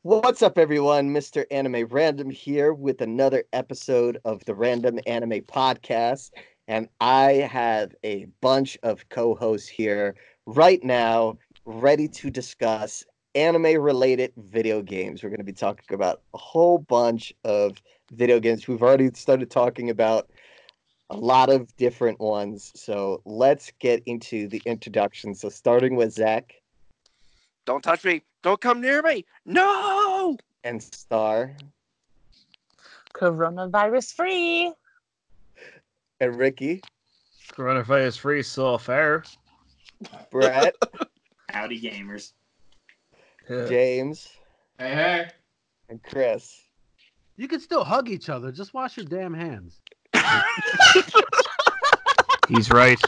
What's up, everyone? Mr. Anime Random here with another episode of the Random Anime Podcast. And I have a bunch of co-hosts here right now, ready to discuss anime-related video games. We're going to be talking about a whole bunch of video games. We've already started talking about a lot of different ones. So let's get into the introduction. So starting with Zach. Don't touch me. Don't come near me. No! And Star. Coronavirus free. And Ricky. Coronavirus free so far. Brett. Howdy, gamers. James. Hey, hey. And Chris. You can still hug each other. Just wash your damn hands. He's right.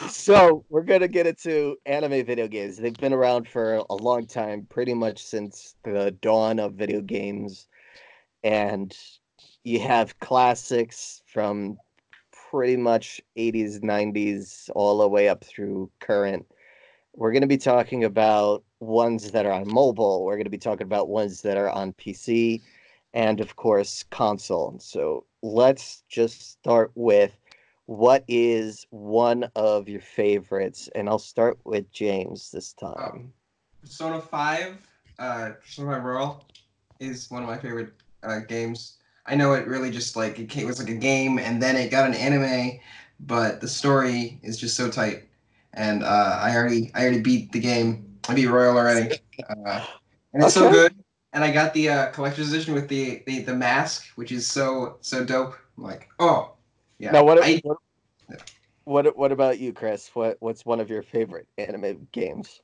So, we're going to get into anime video games. They've been around for a long time, pretty much since the dawn of video games. And you have classics from pretty much 80s, 90s, all the way up through current. We're going to be talking about ones that are on mobile. We're going to be talking about ones that are on PC and, of course, console. So, let's just start with what is one of your favorites? And I'll start with James this time. Persona 5, Persona 5 Royal is one of my favorite games. I know it really just it was like a game and then it got an anime, but the story is just so tight. And I already beat the game. I beat Royal already. And it's so good. And I got the collector's edition with the mask, which is so dope. I'm like, oh. Yeah. Now, what about you, Chris? What's one of your favorite anime games?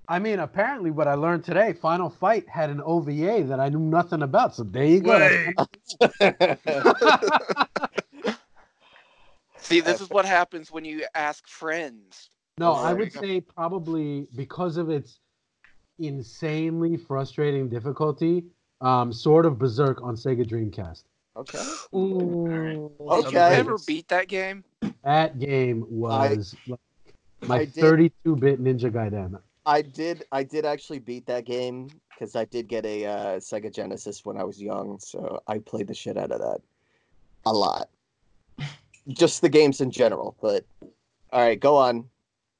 I mean, apparently what I learned today, Final Fight had an OVA that I knew nothing about. So there you go. See, this is what happens when you ask friends. No, I would say probably because of its insanely frustrating difficulty, sort of Berserk on Sega Dreamcast. Okay. Ooh. Okay. Did you ever beat that game? That game was my 32-bit Ninja Gaiden. I did actually beat that game because I did get a Sega Genesis when I was young, so I played the shit out of that a lot. Just the games in general, but all right, go on.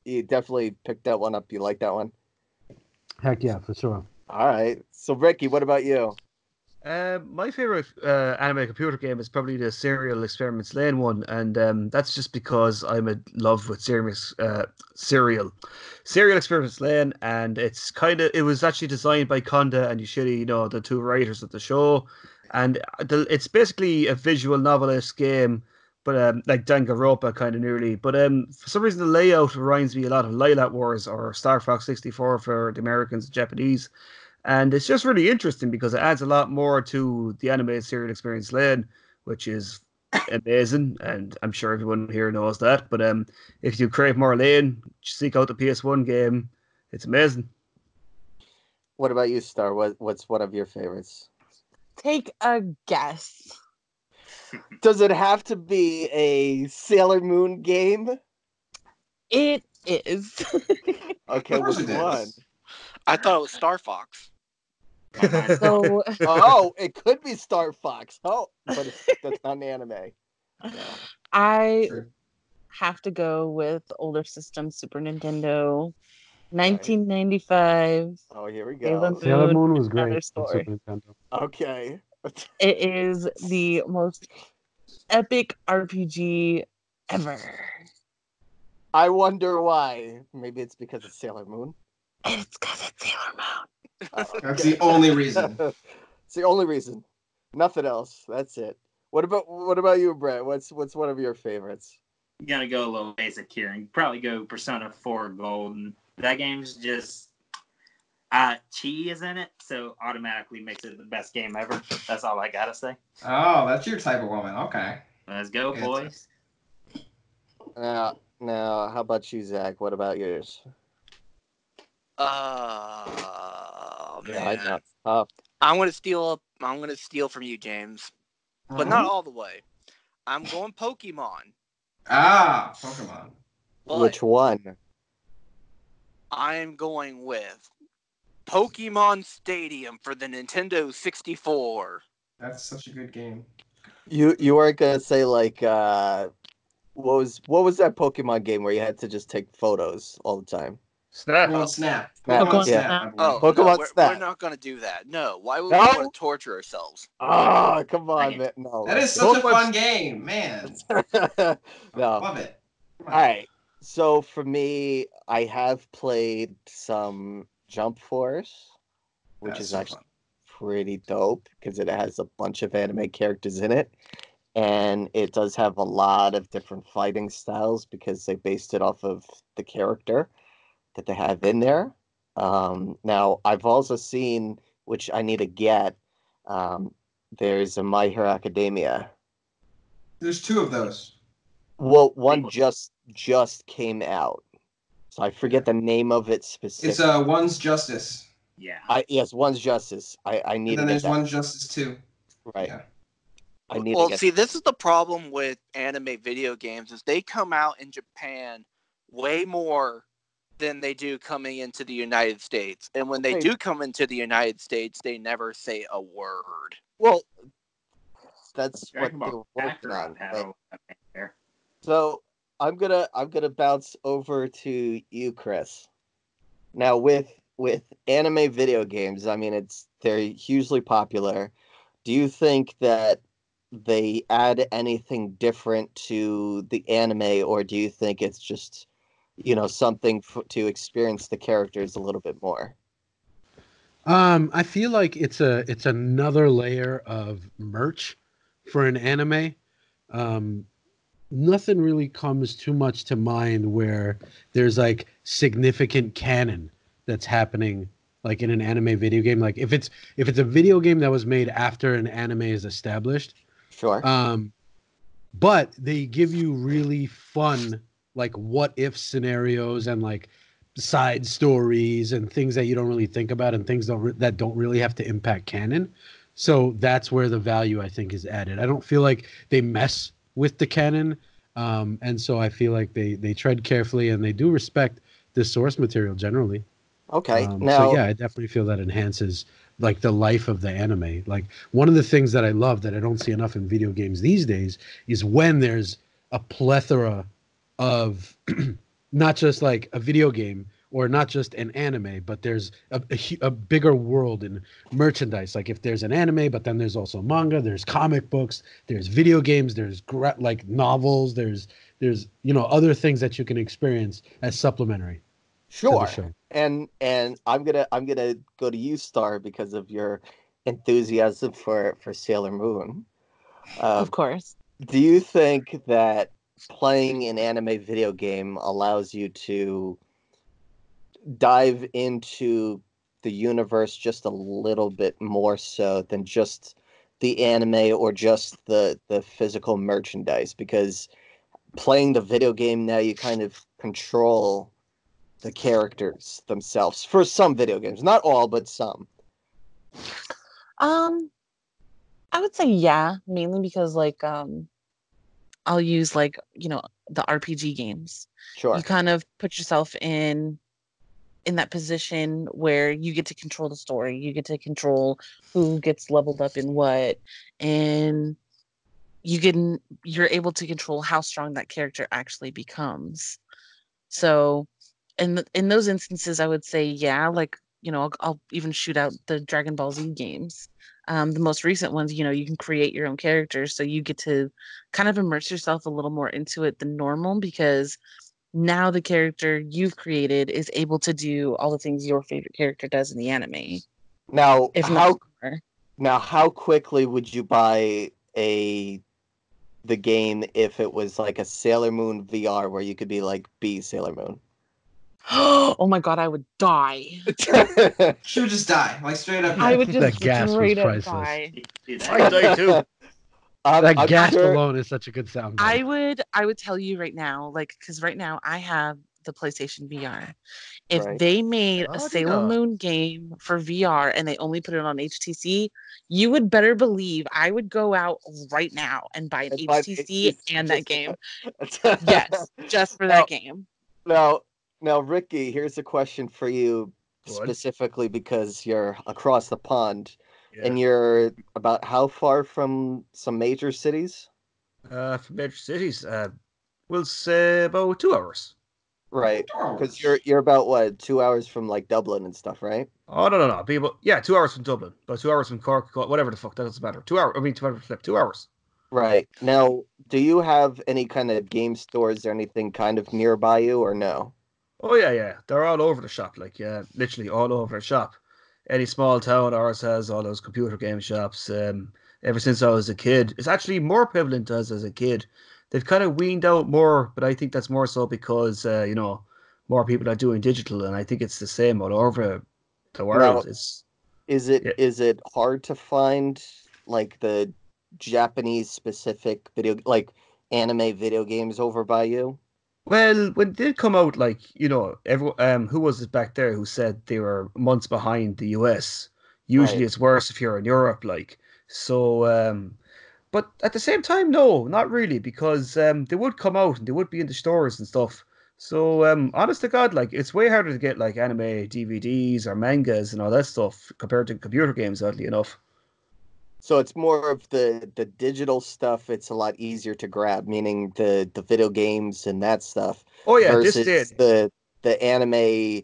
You definitely picked that one up. You like that one? Heck yeah, for sure. All right. So Ricky, what about you? My favorite anime computer game is probably the Serial Experiments Lane one, and that's just because I'm in love with Serial Experiments Lane, and it was actually designed by Konda and Yoshida, the two writers of the show, and it's basically a visual novelist game, but like Danganronpa kind of nearly, but for some reason the layout reminds me a lot of Lilac Wars or Star Fox 64 for the Americans and Japanese. And it's just really interesting because it adds a lot more to the anime Serial Experience Lane, which is amazing, and I'm sure everyone here knows that. But if you crave more Lane, seek out the PS1 game. It's amazing. What about you, Star? What's one of your favorites? Take a guess. Does it have to be a Sailor Moon game? It is. Okay, which one? I thought it was Star Fox. So, it could be Star Fox. Oh, but that's not an anime. No. I have to go with older system, Super Nintendo, 1995. Oh, here we go. Sailor Moon was great on Story. Super Nintendo. Okay. It is the most epic RPG ever. I wonder why. Maybe it's because it's Sailor Moon. It's because it's Sailor Moon. That's the only reason. It's the only reason. Nothing else. That's it. What about you, Brett? What's one of your favorites? You gotta go a little basic here and probably go Persona 4 Golden. That game's just Chi is in it, so automatically makes it the best game ever. That's all I gotta say. Oh, that's your type of woman. Okay. Let's go, boys. Now, how about you, Zach? What about yours? Man. Yeah, tough. I'm gonna steal from you, James, but not all the way. I'm going Pokemon. Pokemon. But Which one? I am going with Pokemon Stadium for the Nintendo 64. That's such a good game. You weren't gonna say like what was that Pokemon game where you had to just take photos all the time? Snap. Pokemon Snap. Snap. Pokemon Yeah. Snap, I believe. Oh, Pokemon no, we're Snap. not going to do that. No, why would No? we want to torture ourselves? Oh, come on, Okay. man. No. That is such a Pokemon fun game, man. no. Love it. All right. So for me, I have played some Jump Force, which That's is so actually fun. pretty dope because it has a bunch of anime characters in it. And it does have a lot of different fighting styles because they based it off of the character that they have in there. Now, I've also seen, which I need to get, um, there's a My Hero Academia. There's 2 of those. Well, one just came out, so I forget the name of it It's specifically. One's Justice. Yeah. Yes, one's Justice. I need And then to get there's that. One's Justice 2. Right. Yeah. I need to Well, get. see, this is the problem with anime video games is they come out in Japan way more than they do coming into the United States. And when they Okay. do come into the United States, they never say a word. Well, that's what Dragon they're Ball working on. Kakarot had Right? all that there. So I'm gonna bounce over to you, Chris. Now with anime video games, I mean they're hugely popular. Do you think that they add anything different to the anime, or do you think it's just something to experience the characters a little bit more? I feel like it's another layer of merch for an anime. Um, Nothing really comes too much to mind where there's like significant canon that's happening like in an anime video game. Like if it's a video game that was made after an anime is established, Sure. but they give you really fun like what if scenarios and like side stories and things that you don't really think about and things that don't really have to impact canon. So that's where the value I think is added. I don't feel like they mess with the canon, and so I feel like they tread carefully and they do respect the source material generally. Okay. So Now, yeah, I definitely feel that enhances like the life of the anime. Like one of the things that I love that I don't see enough in video games these days is when there's a plethora of not just like a video game or not just an anime, but there's a bigger world in merchandise. Like if there's an anime, but then there's also manga, there's comic books, there's video games, there's like novels, there's other things that you can experience as supplementary to the sure. show. And I'm gonna go to you, Star, because of your enthusiasm for Sailor Moon. Of course. Do you think that playing an anime video game allows you to dive into the universe just a little bit more so than just the anime or just the physical merchandise? Because playing the video game now, you kind of control the characters themselves for some video games, not all, but some. Um, I would say yeah, mainly because like I'll use like, the RPG games. Sure. You kind of put yourself in that position where you get to control the story. You get to control who gets leveled up in what, and you're able to control how strong that character actually becomes. So in those instances, I would say yeah, like I'll even shoot out the Dragon Ball Z games. The most recent ones, you can create your own characters, so you get to kind of immerse yourself a little more into it than normal because now the character you've created is able to do all the things your favorite character does in the anime, Now, if not more. how quickly would you buy the game if it was like a Sailor Moon VR where you could be like B Sailor Moon? Oh my god, I would die. She would just die, like straight up. I would That just gas was straight up priceless. die. Do that. I die too. That I'm gasp sure- alone is such a good sound. I would tell you right now, like, because right now I have the PlayStation VR. If Right. they made a Oh, Sailor yeah. Moon game for VR and they only put it on HTC, you would better believe I would go out right now and buy an And buy the HTC and that just- game. Yes, just for Now- that game. Now, Now, Ricky, here's a question for you Go on. specifically because you're across the pond, Yeah. and you're about how far from some major cities? From major cities, we'll say about 2 hours. Right. Oh, Because you're about what, 2 hours from like Dublin and stuff, right? Oh no. People, yeah, 2 hours from Dublin, about 2 hours from Cork, whatever the fuck, that doesn't matter. 2 hours. I mean, 2 hours flip. 2 hours. Right. Now, do you have any kind of game stores or anything kind of nearby you or no? Oh yeah. They're all over the shop, like yeah, literally all over the shop. Any small town, ours has all those computer game shops. Ever since I was a kid, it's actually more prevalent as a kid. They've kind of weaned out more, but I think that's more so because more people are doing digital, and I think it's the same all over the Now, world. It's is it yeah. is it hard to find like the Japanese specific video like anime video games over by you? Well, when they come out, like everyone, who was it back there who said they were months behind the US? Usually, Right. it's worse if you're in Europe, like so. But at the same time, no, not really, because they would come out and they would be in the stores and stuff. So, honest to God, like it's way harder to get like anime DVDs or mangas and all that stuff compared to computer games, oddly enough. So it's more of the digital stuff, it's a lot easier to grab, meaning the video games and that stuff Oh yeah, this did. versus the anime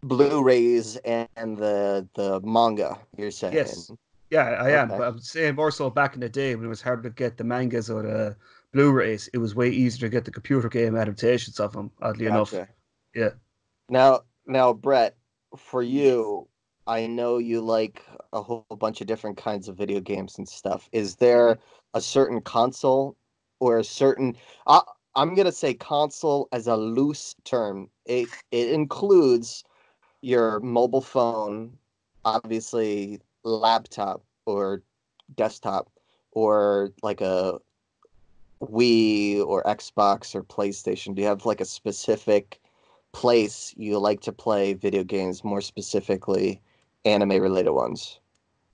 Blu-rays and the manga, you're saying. Yes. Yeah, I am. Okay. But I'm saying more so back in the day when it was harder to get the mangas or the Blu-rays, it was way easier to get the computer game adaptations of them, oddly enough. Gotcha. Yeah. Now, Brett, for Yes. you, I know you like a whole bunch of different kinds of video games and stuff. Is Mhm. there a certain console or a certain I, I'm gonna say console as a loose term. It includes your mobile phone, obviously laptop or desktop, or like a Wii or Xbox or PlayStation. Do you have like a specific place you like to play video games, more specifically anime related ones?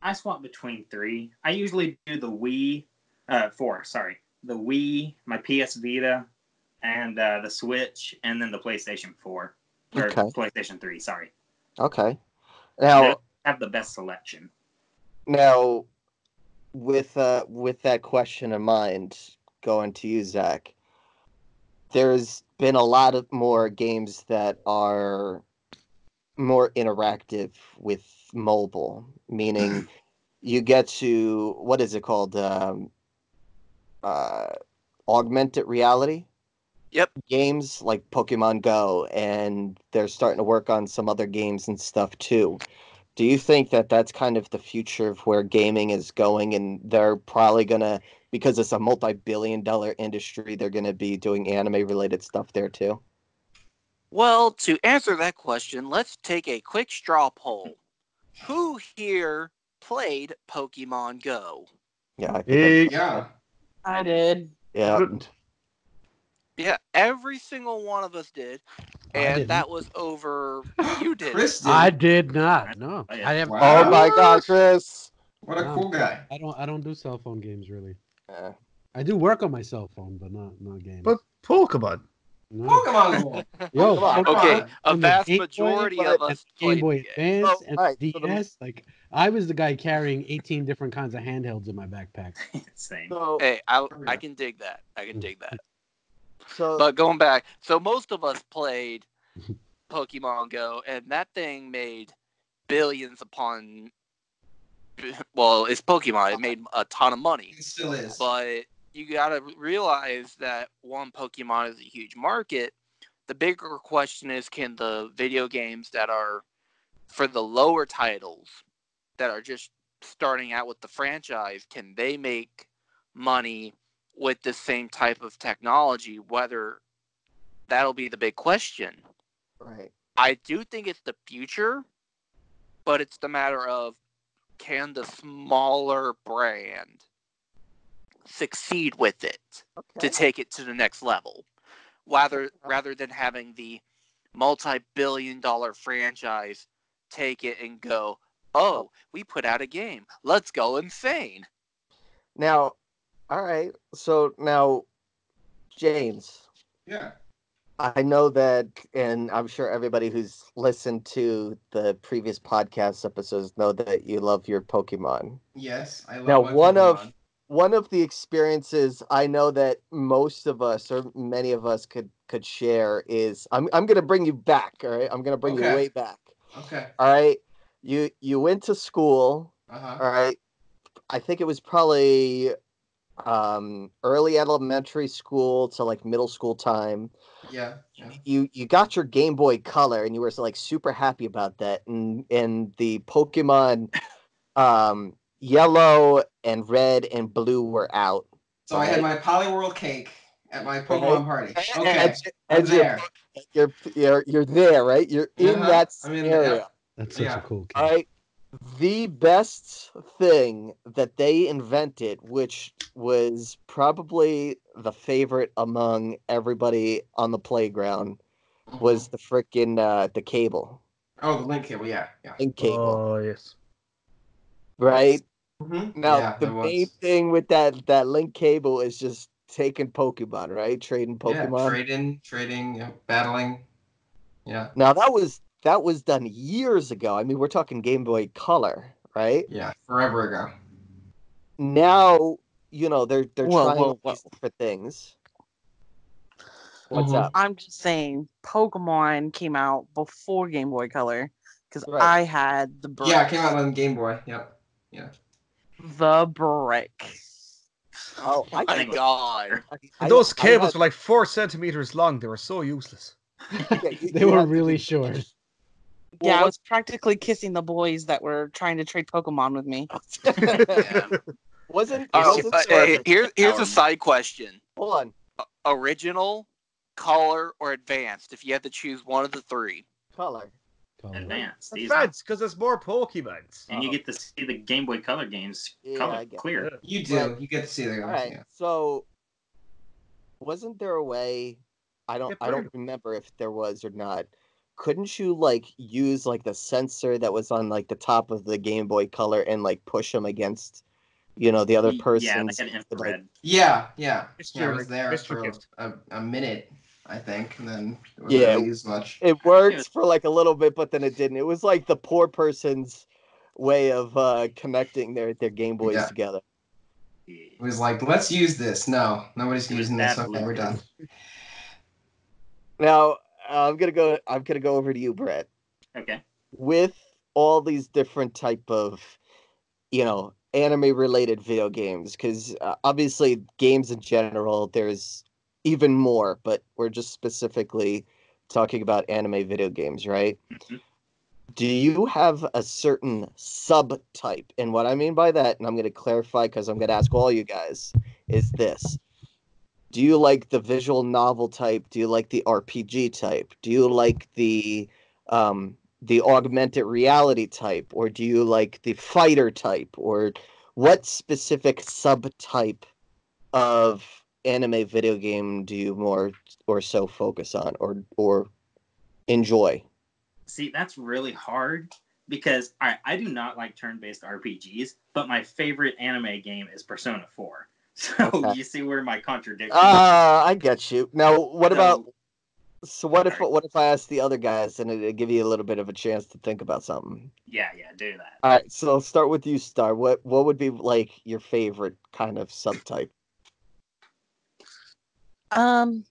I swap between three. I usually do the Wii, four, sorry. The Wii, my PS Vita, and the Switch, and then the PlayStation 4. Or Okay. PlayStation 3, sorry. Okay. Those Now have the best selection. now with that question in mind, going to you, Zach, there's been a lot of more games that are more interactive with mobile, meaning you get to what is it called? Uh, Augmented reality Yep. games like Pokemon Go, and they're starting to work on some other games and stuff too. Do you think that that's kind of the future of where gaming is going, and they're probably gonna, because it's a multi-billion-dollar industry, they're gonna be doing anime-related stuff there too? Well, to answer that question, let's take a quick straw poll. Who here played Pokemon Go? Yeah, I think Hey, yeah. I did. yeah. Yeah, every single one of us did, I and didn't. that was over. You didn't. Chris I did. did not. No, I I have. Oh Wow. my God, Chris! What a No, cool guy. I don't. I don't do cell phone games really. Uh, I do work on my cell phone, but not games. but Pokemon. No. Pokemon Go. Yo, come on. Okay, Pokemon. a on the vast Game Boy majority but- of and us the Game played Boy the game. Advance and alright, the so the- DS, like I was the guy carrying 18 different kinds of handhelds in my backpack. Same. So, Hey, I Yeah. can dig that. I can dig that. so But going back, so most of us played Pokemon Go, and that thing made billions upon. Well, it's Pokemon. It made a ton of money. It still is. But you gotta realize that one, Pokemon is a huge market. The bigger question is, can the video games that are for the lower titles that are just starting out with the franchise, can they make money with the same type of technology? Whether that'll be the big question. right. I do think it's the future, but it's the matter of, can the smaller brand succeed with it to Okay. take it to the next level, rather than having the multi-billion-dollar franchise take it and go, oh, we put out a game, let's go insane. Now, all right. So now, James, Yeah. I know that, and I'm sure everybody who's listened to the previous podcast episodes know that you love your Pokemon. Yes, I Now, love my Pokemon. one of the experiences I know that most of us or many of us could share is I'm gonna bring you back, all right? I'm gonna bring you Okay. way back. Okay. All right. You went to school, Uh-huh. all right. I think it was probably early elementary school to like middle school time. Yeah. Yeah. You got your Game Boy Color and you were like super happy about that, and the Pokemon yellow and red and blue were out. So I had my Polyworld cake at my Right? Pokemon party. And, Okay. I'm and there. you're there, right? You're in Uh-huh. that I'm in area. Yep. That's such Yeah. a cool All kid. right. The best thing that they invented, which was probably the favorite among everybody on the playground, was the frickin' the cable, Oh, the link cable. Yeah. Yeah. link cable, Oh yes. right? Now Yeah, the that main was. thing with that link cable is just taking Pokemon, right? Trading Yeah, Pokemon. trading, battling. Yeah. Now that was done years ago. I mean, we're talking Game Boy Color, right? Yeah, forever ago. Now, they're Whoa, trying whoa, all whoa. these different things. What's Mhm. up? I'm just saying, Pokemon came out before Game Boy Color because Right. I had the brick. Yeah, it came out on Game Boy. Yep. Yeah. The brick. Oh, Oh my god. And those I cables had, were like 4 centimeters long. They were so useless. yeah, They you were had to really do- short. Well, Yeah, I was practically kissing the boys that were trying to trade Pokemon with me. Yeah. wasn't Oh, wasn't here's a side question. hold on, Original, color, or advanced? If you had to choose one of the three. Color. Advanced. easy. Advanced, because there's more Pokemons. And you get to see the Game Boy Color games Yeah, color I get clear. You do. But- You get to see the All guys. right, Yeah. so wasn't there a way? I don't brutal. remember if there was or not. Couldn't you like use like the sensor that was on like the top of the Game Boy Color and like push them against, the other Yeah, person's like an like, infrared. Yeah. Yeah. Mystery Yeah. I was Rick- there mystery for gift. a minute, I think, and then it wasn't Yeah. really used much. it worked for like a little bit, but then it didn't. It was like the poor person's way of connecting their Game Boys Yeah. together. It was like, let's use this. No, nobody's It was using this. that Okay, we're done. Now I'm gonna go. I'm gonna go over to you, Brett. Okay. With all these different type of, anime related video games, because obviously games in general, there's even more, but we're just specifically talking about anime video games, right? Mhm. Do you have a certain subtype? And what I mean by that, and I'm going to clarify because I'm going to ask all you guys, is this. Do you like the visual novel type? Do you like the RPG type? Do you like the augmented reality type? Or do you like the fighter type? Or what specific subtype of anime video game do you more or so focus on or enjoy? See, that's really hard because I do not like turn-based RPGs, but my favorite anime game is Persona 4. So Okay. you see where my contradiction. I get you. Now, what about? So- So what if Sorry. what if I ask the other guys and it'll give you a little bit of a chance to think about something? Yeah, do that. All right, so I'll start with you, Star. What would be like your favorite kind of subtype?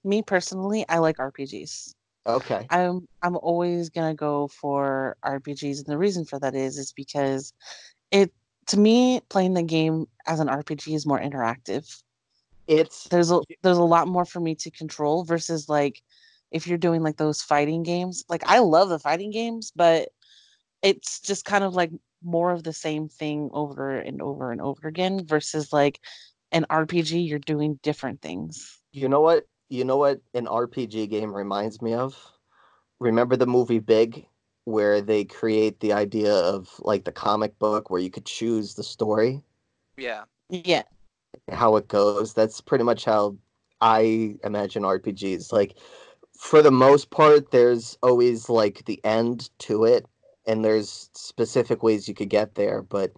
Me personally, I like RPGs. Okay. I'm always gonna go for RPGs, and the reason for that is because it to me playing the game as an RPG is more interactive. It's There's a lot more for me to control versus like if you're doing like those fighting games. Like I love the fighting games, but it's just kind of like more of the same thing over and over and over again versus like an RPG you're doing different things. you know what? You know what an RPG game reminds me of? Remember the movie Big, where they create the idea of like the comic book where you could choose the story, Yeah. Yeah. how it goes. That's pretty much how I imagine RPGs. Like for the most part, there's always like the end to it, and there's specific ways you could get there, but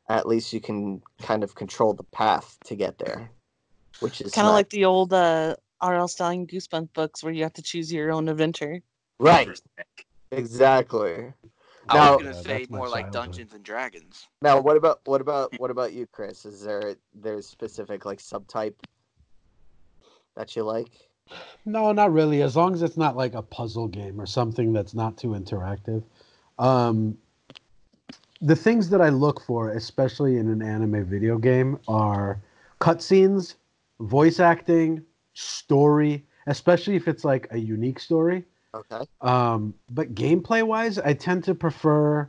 at least you can kind of control the path to get there, which is Kind of nice. like the old R.L. Stine Goosebump books where you have to choose your own adventure. Right. Exactly. I was Now, gonna Yeah, say that's my more like childhood. Dungeons and Dragons. now, what about you, Chris? Is there's specific like subtype that you like? No, not really. As long as it's not like a puzzle game or something that's not too interactive. Um, the things that I look for, especially in an anime video game, are cutscenes, voice acting, story, especially if it's like a unique story. Okay. But gameplay wise, I tend to prefer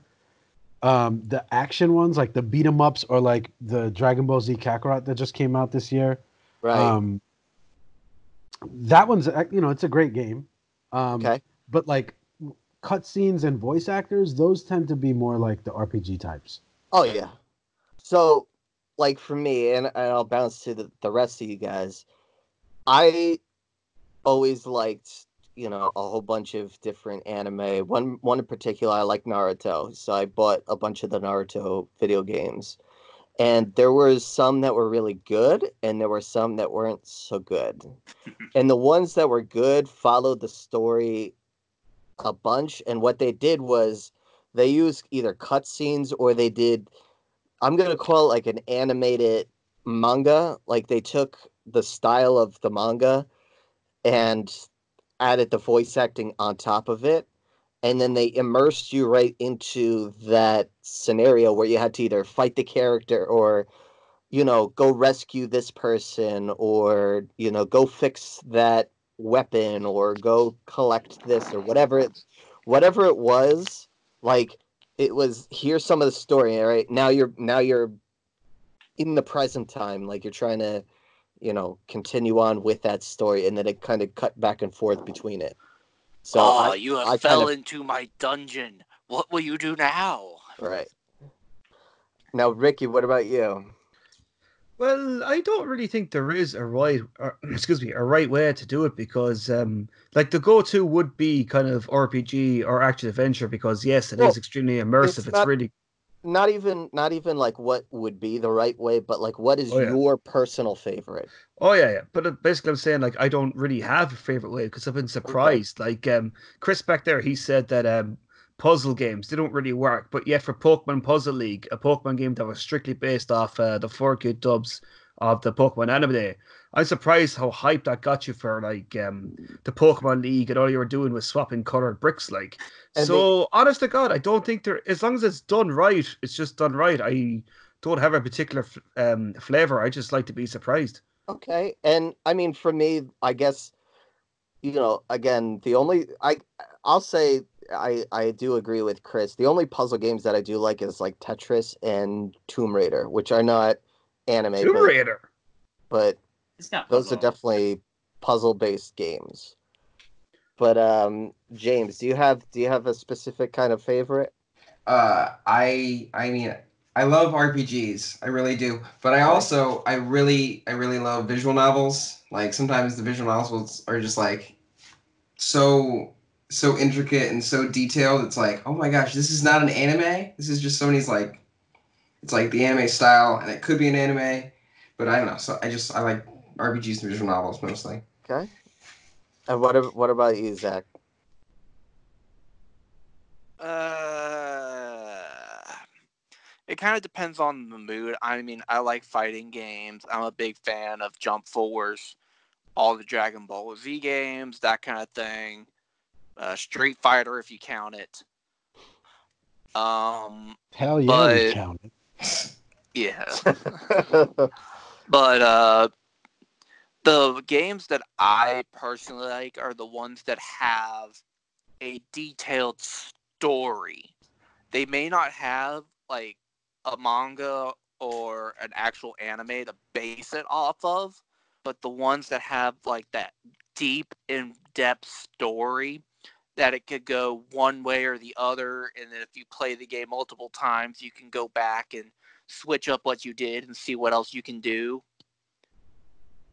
the action ones, like the beat 'em ups or like the Dragon Ball Z Kakarot that just came out this year. Right. Um, that one's it's a great game. Okay. But like cutscenes and voice actors, those tend to be more like the RPG types. Oh yeah. So, like for me, and I'll bounce to the rest of you guys. I always liked, a whole bunch of different anime. One in particular, I like Naruto, so I bought a bunch of the Naruto video games. And there were some that were really good, and there were some that weren't so good. And the ones that were good followed the story a bunch, and what they did was they used either cutscenes or they did, I'm gonna call it like an animated manga. Like they took the style of the manga and added the voice acting on top of it, and then they immersed you right into that scenario where you had to either fight the character or go rescue this person, or go fix that weapon, or go collect this, or whatever it was. Like, it was, here's some of the story. All right, now you're in the present time, like you're trying to continue on with that story, and then it kind of cut back and forth between it. So Oh, you have I kind fell of into my dungeon. What will you do now? right now, Ricky, what about you? Well, I don't really think there is a right, or, excuse me, a right way to do it because, like, the go-to would be kind of RPG or action adventure because, yes, it is Well, extremely immersive. it's It's really, not even like what would be the right way, but like what is oh yeah, your personal favorite? oh yeah, yeah. But basically, I'm saying like I don't really have a favorite way because I've been Okay. surprised. Like, Chris back there, he said that puzzle games they don't really work, but yet for Pokemon Puzzle League, a Pokemon game that was strictly based off the 4K dubs of the Pokemon anime. I'm surprised how hyped that got you for like the Pokemon League and all you were doing was swapping colored bricks like. And they So honest to God, I don't think there as long as it's done right, it's just done right. I don't have a particular flavor. I just like to be surprised. Okay. And I mean, for me, I guess, again, I'll say I do agree with Chris. The only puzzle games that I do like is like Tetris and Tomb Raider, which are not anime, Tomb Raider. but It's got those are puzzle. definitely puzzle-based games. But James, do you have a specific kind of favorite? I mean, I love RPGs. I really do. But Okay. I really love visual novels. Like sometimes the visual novels are just like so intricate and so detailed. It's like, oh my gosh, this is not an anime. This is just somebody's like, it's like the anime style, and it could be an anime, but I don't know. So I like RPGs and visual novels mostly. Okay. And what about you, Zach? Uh, it kind of depends on the mood. I mean, I like fighting games. I'm a big fan of Jump Force, all the Dragon Ball Z games, that kind of thing. Street Fighter, if you count it. Hell yeah, we But count it. yeah, but the games that I personally like are the ones that have a detailed story. They may not have like a manga or an actual anime to base it off of, but the ones that have like that deep, in depth story that it could go one way or the other, and then if you play the game multiple times, you can go back and switch up what you did and see what else you can do.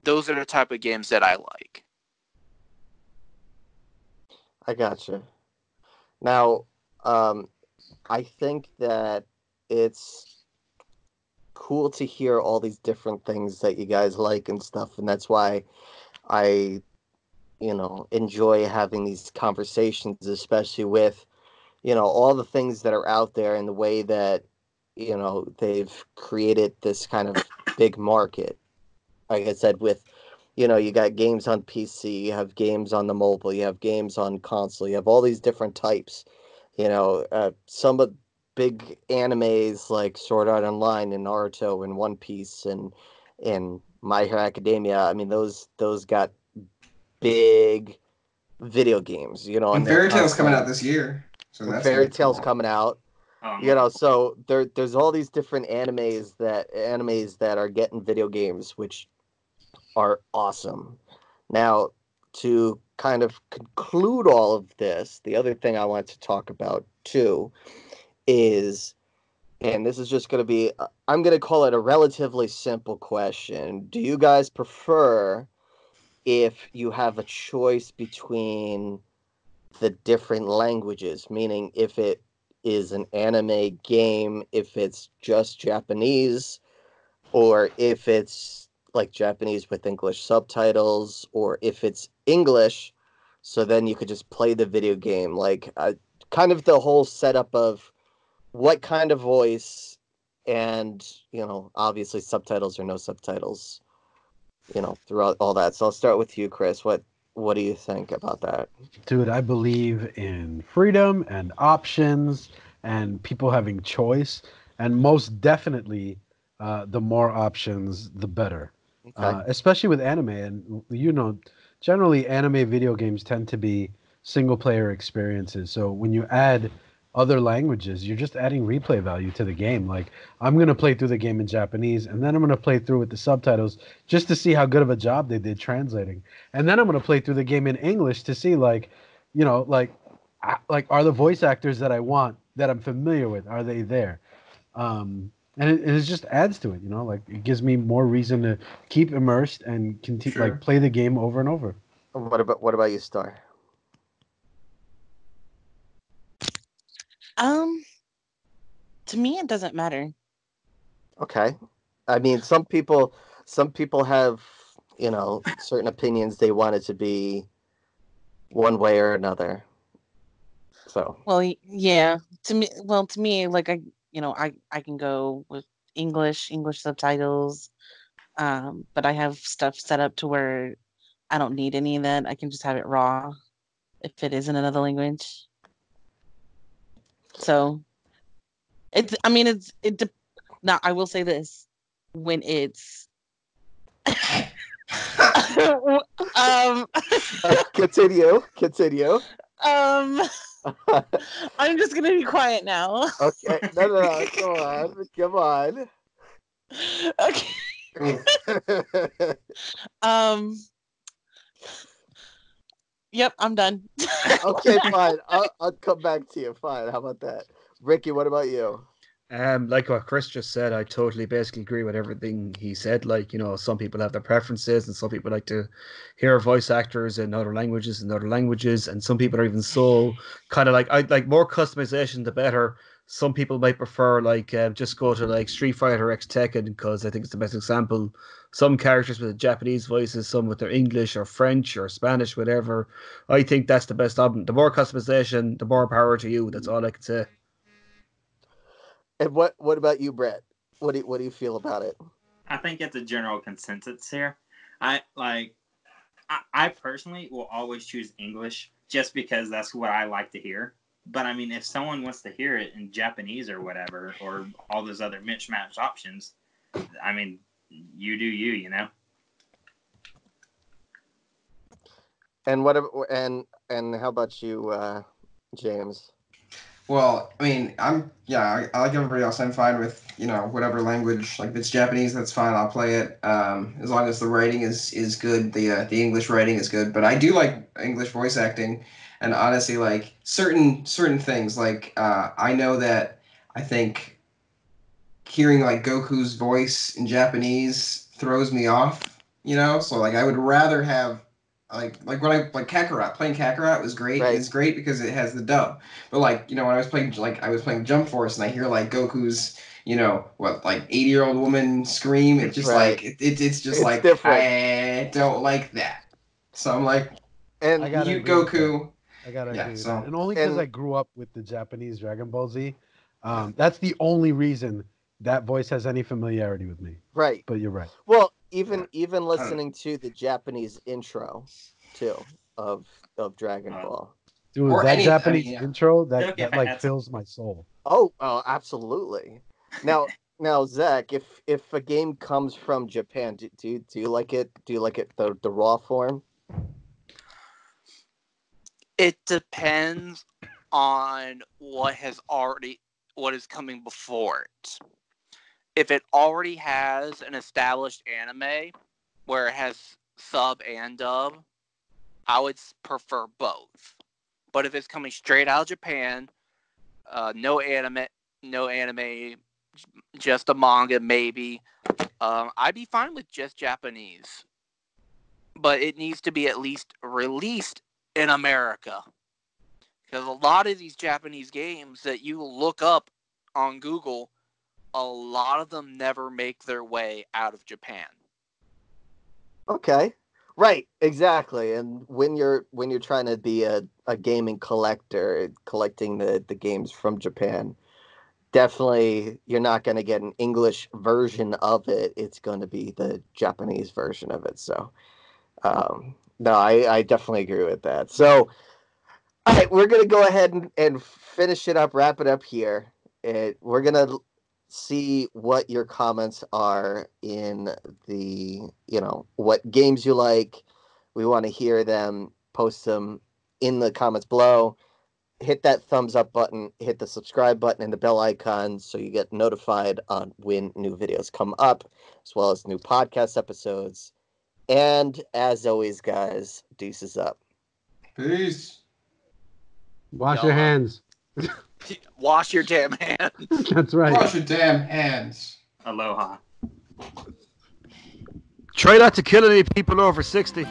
Those are the type of games that I like. I gotcha. Now, um, I think that it's cool to hear all these different things that you guys like and stuff, and that's why I enjoy having these conversations, especially with, all the things that are out there and the way that, they've created this kind of big market. Like I said, with, you got games on PC, you have games on the mobile, you have games on console, you have all these different types. Some of big animes like Sword Art Online and Naruto and One Piece and My Hero Academia. I mean, those got big video games, and And they're Fairy Tail's coming constantly out this year, so that's gonna Fairy be Tail's cool. coming out. So there's all these different animes that are getting video games, which are awesome. Now, to kind of conclude all of this, the other thing I want to talk about too is, and this is just going to be, I'm going to call it a relatively simple question. Do you guys prefer, if you have a choice between the different languages, meaning if it is an anime game, if it's just Japanese, or if it's like Japanese with English subtitles, or if it's English, so then you could just play the video game, like kind of the whole setup of what kind of voice, and obviously subtitles or no subtitles, throughout all that. So I'll start with you, Chris. What do you think about that? Dude, I believe in freedom and options and people having choice. And most definitely, the more options, the better. Okay. Especially with anime. And, generally, anime video games tend to be single player experiences. So when you add other languages, you're just adding replay value to the game. Like, I'm going to play through the game in Japanese, and then I'm going to play through with the subtitles just to see how good of a job they did translating. And then I'm going to play through the game in English to see, like, are the voice actors that I want, that I'm familiar with, are they there? And it just adds to it, like it gives me more reason to keep immersed and continue, Sure. like, play the game over and over. What about you, Star? Um, to me, it doesn't matter. Okay. I mean, some people have, certain opinions, they want it to be one way or another. So, Well, yeah. To me, like I can go with English subtitles. But I have stuff set up to where I don't need any of that. I can just have it raw if it is in another language. So it's. I mean, now I will say this: when it's um continue. um I'm just gonna be quiet now. Okay. No. Come on. Okay. Um. Yep, I'm done. Okay, fine. I'll come back to you. Fine. How about that? Ricky, what about you? Like what Chris just said, I totally basically agree with everything he said. Like, some people have their preferences and some people like to hear voice actors in other languages and some people are even so kind of like, I like more customization the better. Some people might prefer like just go to like Street Fighter X Tekken because I think it's the best example. Some characters with Japanese voices, some with their English or French or Spanish, whatever. I think that's the best option. The more customization, the more power to you. That's all I can say. And what about you, Brett? What do you feel about it? I think it's a general consensus here. I like. I personally will always choose English just because that's what I like to hear. But I mean, if someone wants to hear it in Japanese or whatever, or all those other mismatched options, I mean, you do you. And and how about you, James? Well, I mean, I like everybody else. I'm fine with whatever language. Like if it's Japanese, that's fine. I'll play it. As long as the writing is good. The English writing is good. But I do like English voice acting, and honestly, like certain things. Like I know that I think hearing like Goku's voice in Japanese throws me off. So like I would rather have like when I like Kakarot, playing Kakarot was great. Right. It's great because it has the dub. But like, when I was playing Jump Force and I hear like Goku's, like 80-year-old woman scream, it just Right. like it's just It's like different. I don't like that. So I'm like, And I gotta Mute agree with that. Goku. I gotta Yeah, agree with so- that. And only because and- I grew up with the Japanese Dragon Ball Z. That's the only reason that voice has any familiarity with me. right. But you're right. Well, even listening to the Japanese intro too of Dragon Ball. Dude, Or that any- I mean, Japanese yeah. intro Look, that if I like had some- fills my soul. Oh, absolutely. Now, Zach, if a game comes from Japan, do you like it? Do you like it the raw form? It depends on what is coming before it. If it already has an established anime where it has sub and dub, I would prefer both. But if it's coming straight out of Japan, no anime, just a manga maybe, I'd be fine with just Japanese. But it needs to be at least released in America. Because a lot of these Japanese games that you look up on Google, a lot of them never make their way out of Japan. Okay. Right, exactly. And when you're trying to be a gaming collector, collecting the games from Japan, definitely you're not going to get an English version of it. It's going to be the Japanese version of it. So, no, I definitely agree with that. So, all right, we're going to go ahead and finish it up, wrap it up here. We're going to see what your comments are in the, what games you like. We want to hear them. Post them in the comments below. Hit that thumbs up button, hit the subscribe button and the bell icon so you get notified on when new videos come up, as well as new podcast episodes. And as always, guys, deuces up. Peace. Wash your hands. Wash your damn hands. That's right. Wash your damn hands. Aloha. Try not to kill any people over 60.